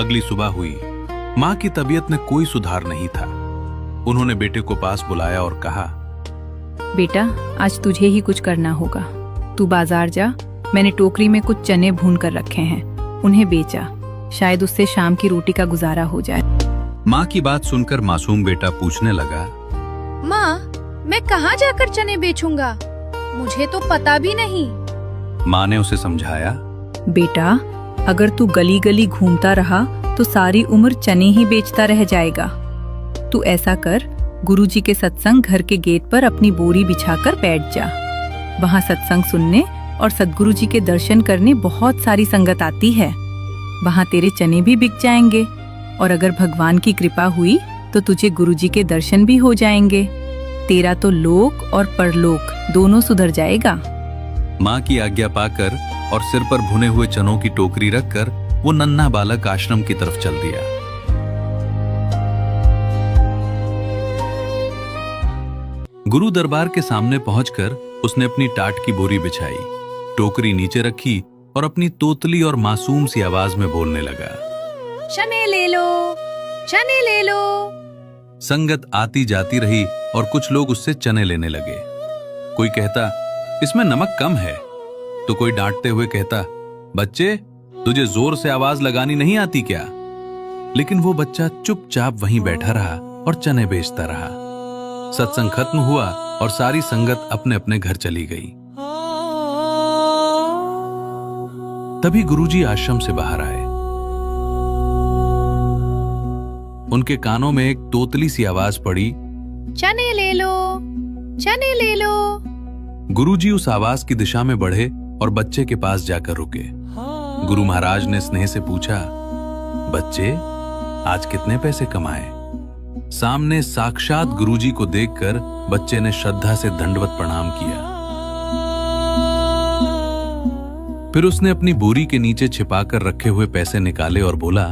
अगली सुबह हुई। माँ की तबीयत में कोई सुधार नहीं था। उन्होंने बेटे को पास बुलाया और कहा, बेटा, आज तुझे ही कुछ करना होगा। तू बाजार जा, मैंने टोकरी में कुछ चने भून कर रखे हैं, उन्हें बेचा, शायद उससे शाम की रोटी का गुजारा हो जाए। माँ की बात सुनकर मासूम बेटा पूछने लगा, माँ, मैं कहाँ जाकर चने बेचूंगा? मुझे तो पता भी नहीं। माँ ने उसे समझाया, बेटा, अगर तू गली गली घूमता रहा तो सारी उम्र चने ही बेचता रह जाएगा। तू ऐसा कर, गुरुजी के सत्संग घर के गेट पर अपनी बोरी बिछाकर बैठ जा। वहाँ सत्संग सुनने और सद्गुरु जी के दर्शन करने बहुत सारी संगत आती है। वहाँ तेरे चने भी बिक जाएंगे और अगर भगवान की कृपा हुई तो तुझे गुरुजी के दर्शन भी हो जाएंगे। तेरा तो लोक और परलोक दोनों सुधर जाएगा। माँ की आज्ञा पाकर और सिर पर भुने हुए चनों की टोकरी रखकर वो नन्हा बालक आश्रम की तरफ चल दिया। गुरु दरबार के सामने पहुंचकर उसने अपनी टाट की बोरी बिछाई, टोकरी नीचे रखी और अपनी तोतली और मासूम सी आवाज में बोलने लगा, चने ले लो, चने ले लो। संगत आती जाती रही और कुछ लोग उससे चने लेने लगे। कोई कहता, इसमें नमक कम है, तो कोई डांटते हुए कहता, बच्चे, तुझे जोर से आवाज लगानी नहीं आती क्या? लेकिन वो बच्चा चुपचाप वहीं बैठा रहा और चने बेचता रहा। सत्संग खत्म हुआ और सारी संगत अपने अपने घर चली गई। तभी गुरुजी आश्रम से बाहर आए। उनके कानों में एक तोतली सी आवाज पड़ी, चने ले लो, चने ले लो। गुरुजी उस आवाज की दिशा में बढ़े और बच्चे के पास जाकर रुके। गुरु महाराज ने स्नेह से पूछा, बच्चे, आज कितने पैसे कमाए? सामने साक्षात गुरुजी को देखकर बच्चे ने श्रद्धा से दंडवत प्रणाम किया। फिर उसने अपनी बोरी के नीचे छिपाकर रखे हुए पैसे निकाले और बोला,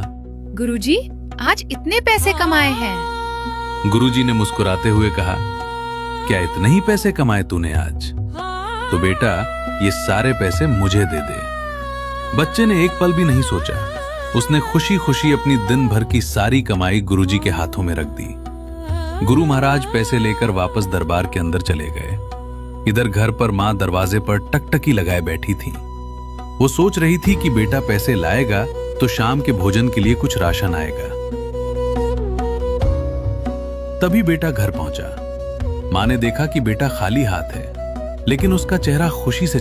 गुरुजी, आज इतने पैसे कमाए हैं। गुरुजी ने मुस्कुराते हुए कहा, क्या इतने ही पैसे कमाए तूने आज? तो बेटा, ये सारे पैसे मुझे दे दे। बच्चे ने एक पल भी नहीं सोचा। उसने खुशी खुशी अपनी दिन भर की सारी कमाई गुरुजी के हाथों में रख दी। गुरु महाराज पैसे लेकर वापस दरबार के अंदर चले गए। इधर घर पर मां दरवाजे पर टकटकी लगाए बैठी थी। वो सोच रही थी कि बेटा पैसे लाएगा तो शाम के भोजन के लिए कुछ राशन आएगा। तभी बेटा घर पहुंचा। मां ने देखा कि बेटा खाली हाथ है, लेकिन उसका चेहरा खुशी से